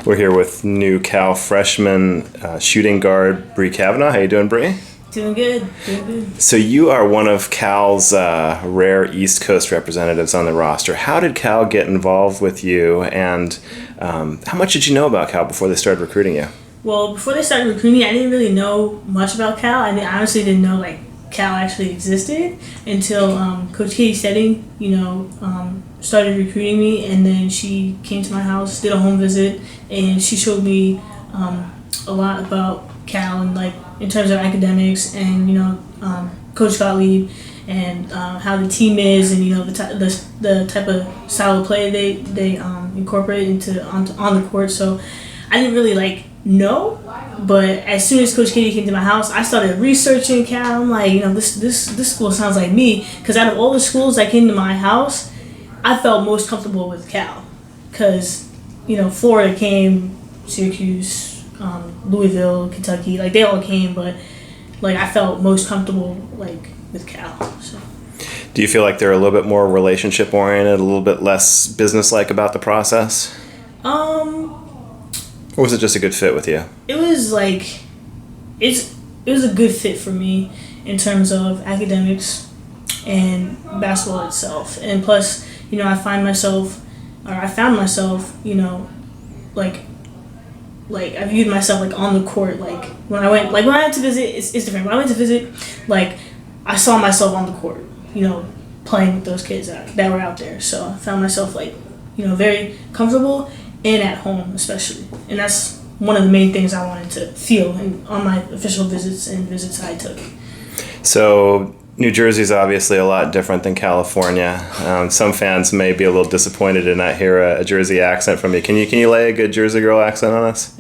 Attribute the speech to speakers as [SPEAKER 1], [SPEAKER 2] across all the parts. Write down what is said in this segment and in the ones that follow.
[SPEAKER 1] We're here with new Cal freshman shooting guard Breanna Cavanaugh. How you doing, Bree?
[SPEAKER 2] Doing good.
[SPEAKER 1] So you are one of Cal's rare East Coast representatives on the roster. How did Cal get involved with you, and how much did you know about Cal before they started recruiting you?
[SPEAKER 2] Well, before they started recruiting me, I didn't really know much about Cal. I honestly didn't know Cal actually existed until Coach Katie Setting, started recruiting me, and then she came to my house, did a home visit, and she showed me a lot about Cal and in terms of academics and Coach Gottlieb and how the team is and the type of style of play they incorporate on the court. So I didn't really know, but as soon as Coach Katie came to my house, I started researching Cal. I'm like, this school sounds like me, because out of all the schools that came to my house, I felt most comfortable with Cal, because Florida came, Syracuse, Louisville, Kentucky, they all came, but I felt most comfortable with Cal. So.
[SPEAKER 1] Do you feel like they're a little bit more relationship oriented, a little bit less business-like about the process? Or was it just a good fit with you?
[SPEAKER 2] It was it was a good fit for me in terms of academics and basketball itself. And plus, I found myself, I viewed myself on the court. When I went to visit, it's different. When I went to visit, I saw myself on the court, playing with those kids that were out there. So I found myself very comfortable and at home, especially. And that's one of the main things I wanted to feel on my official visits and visits I took.
[SPEAKER 1] So New Jersey is obviously a lot different than California. Some fans may be a little disappointed to not hear a Jersey accent from you. Can you lay a good Jersey girl accent on us?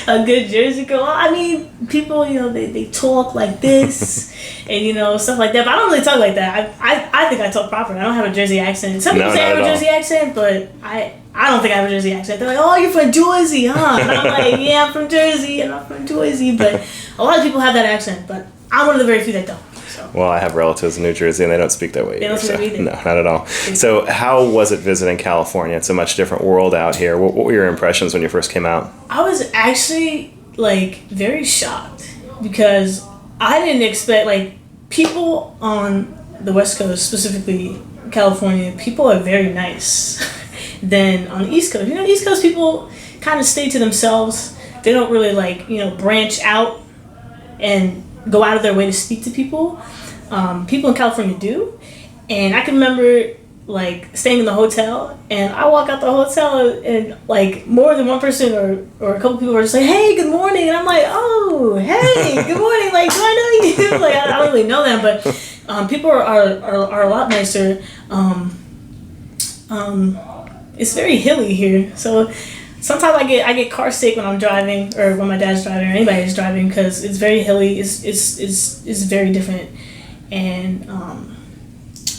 [SPEAKER 2] A good Jersey girl. I mean, people, they talk like this, and stuff like that. But I don't really talk like that. I think I talk proper. I don't have a Jersey accent. Some people say I have a Jersey accent, but I don't think I have a Jersey accent. They're like, "Oh, you're from Jersey, huh?" And I'm like, "Yeah, I'm from Jersey, and I'm from Jersey." But a lot of people have that accent, but I'm one of the very few that don't. So.
[SPEAKER 1] Well, I have relatives in New Jersey, and they don't speak that way.
[SPEAKER 2] They don't speak either.
[SPEAKER 1] No, not at all. So how was it visiting California? It's a much different world out here. What were your impressions when you first came out?
[SPEAKER 2] I was actually, very shocked, because I didn't expect, people on the West Coast, specifically California, people are very nice than on the East Coast. The East Coast people kind of stay to themselves. They don't really, branch out and go out of their way to speak to people. People in California do. And I can remember staying in the hotel, and I walk out the hotel and more than one person or a couple people were just like, "Hey, good morning," and I'm like, "Oh, hey, good morning, do I know you?" I don't really know them, but people are a lot nicer. It's very hilly here, so sometimes I get car sick when I'm driving, or when my dad's driving, or anybody's driving, because it's very hilly. It's very different. And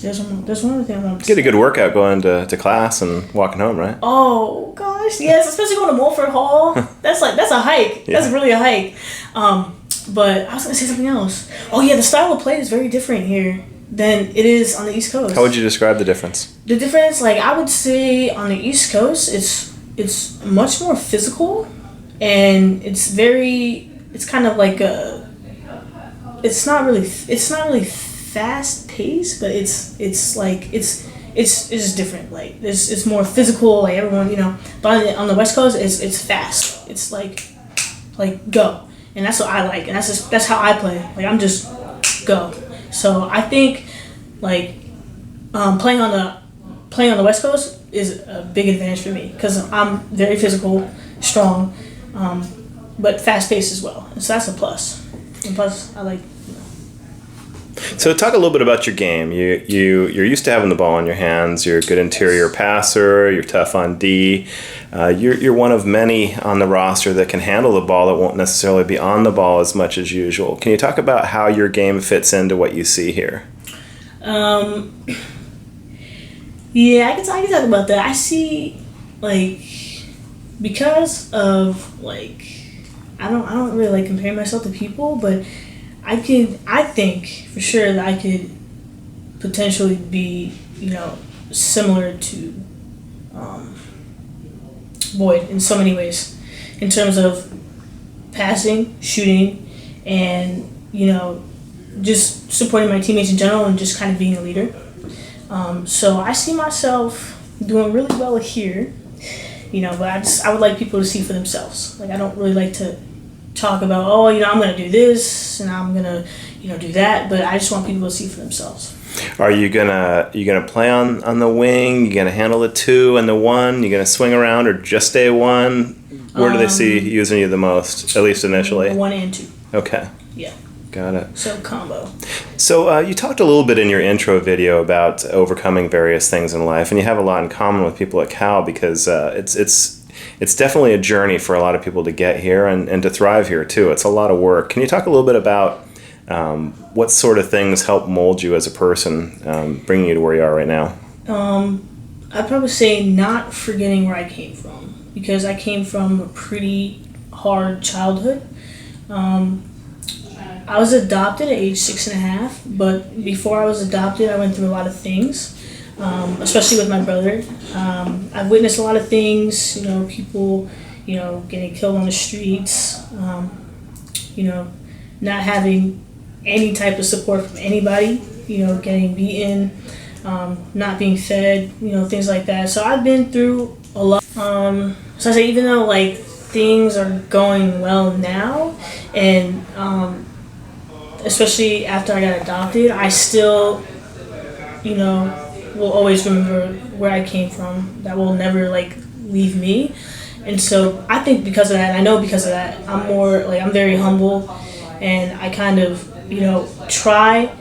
[SPEAKER 2] there's one other thing I want to say.
[SPEAKER 1] Get a good workout going to class and walking home, right?
[SPEAKER 2] Oh gosh, yes, especially going to Mulford Hall. That's a hike. Yeah. That's really a hike. But I was gonna say something else. Oh yeah, the style of play is very different here than it is on the East Coast.
[SPEAKER 1] How would you describe the difference?
[SPEAKER 2] The difference, I would say on the East Coast, it's much more physical, and it's kind of it's not really fast paced, but it's just different. It's more physical, everyone, but on the West Coast it's fast. It's go. And that's what I like, and that's how I play. I'm just go. So I think playing on the West Coast is a big advantage for me, because I'm very physical, strong, but fast paced as well. And so that's a plus. And plus, I like.
[SPEAKER 1] So talk a little bit about your game. You're used to having the ball in your hands. You're a good interior passer. You're tough on D. You're one of many on the roster that can handle the ball, that won't necessarily be on the ball as much as usual. Can you talk about how your game fits into what you see here?
[SPEAKER 2] Yeah, I can talk about that. I see, because of I don't really compare myself to people, but I think for sure that I could potentially be, similar to void in so many ways, in terms of passing, shooting, and just supporting my teammates in general and just kind of being a leader. So I see myself doing really well here, but I would like people to see for themselves. Like, I don't really like to talk about, I'm going to do this and I'm going to, do that, but I just want people to see for themselves.
[SPEAKER 1] Are you gonna play on the wing? You gonna handle the 2 and the 1? You gonna swing around or just stay 1? Where do they see using you the most, at least initially?
[SPEAKER 2] 1 and 2.
[SPEAKER 1] Okay.
[SPEAKER 2] Yeah.
[SPEAKER 1] Got it.
[SPEAKER 2] So combo.
[SPEAKER 1] So you talked a little bit in your intro video about overcoming various things in life, and you have a lot in common with people at Cal because it's definitely a journey for a lot of people to get here and to thrive here too. It's a lot of work. Can you talk a little bit about what sort of things help mold you as a person, bringing you to where you are right now?
[SPEAKER 2] I'd probably say not forgetting where I came from, because I came from a pretty hard childhood. I was adopted at age 6.5, but before I was adopted, I went through a lot of things, especially with my brother. I've witnessed a lot of things, people, getting killed on the streets, not having any type of support from anybody, getting beaten, not being fed, things like that. So I've been through a lot. So I say, even though like things are going well now, and especially after I got adopted, I still, will always remember where I came from. That will never like leave me. And so I think because of that, I know because of that, I'm very humble, and I kind of, try,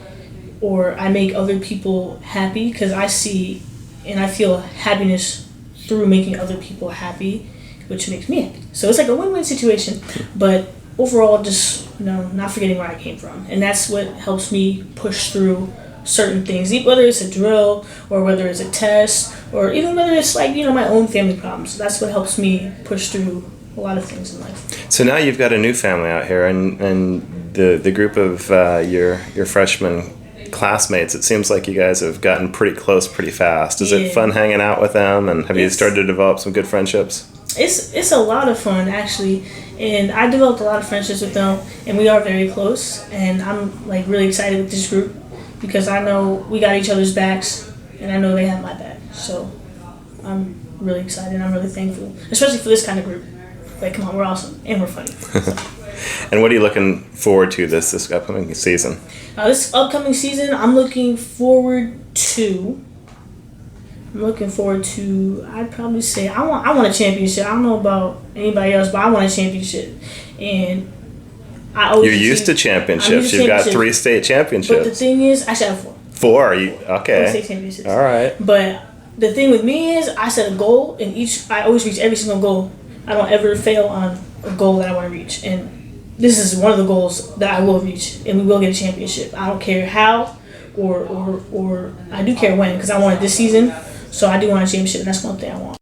[SPEAKER 2] or I make other people happy, because I see and I feel happiness through making other people happy, which makes me happy. So it's like a win-win situation. But overall, just not forgetting where I came from, and that's what helps me push through certain things, whether it's a drill or whether it's a test, or even whether it's like my own family problems. That's what helps me push through a lot of things in life.
[SPEAKER 1] So now you've got a new family out here, and the group of your freshman classmates, it seems like you guys have gotten pretty close pretty fast. Is it fun hanging out with them, and have you started to develop some good friendships?
[SPEAKER 2] It's a lot of fun, actually, and I developed a lot of friendships with them, and we are very close, and I'm like really excited with this group, because I know we got each other's backs, and I know they have my back. So I'm really excited, and I'm really thankful, especially for this kind of group. Like, come on, we're awesome, and we're funny. So.
[SPEAKER 1] And what are you looking forward to this upcoming season?
[SPEAKER 2] This upcoming season, I'm looking forward to, I'd probably say, I want a championship. I don't know about anybody else, but I want a championship. And I always
[SPEAKER 1] You're used to championships. You've got 3 state championships.
[SPEAKER 2] But the thing is, I should have 4.
[SPEAKER 1] 4? Are you okay?
[SPEAKER 2] 4 state championships.
[SPEAKER 1] All right.
[SPEAKER 2] But the thing with me is, I set a goal, and I always reach every single goal. I don't ever fail on a goal that I want to reach. And this is one of the goals that I will reach, and we will get a championship. I don't care how, or I do care when, because I want it this season. So I do want a championship, and that's one thing I want.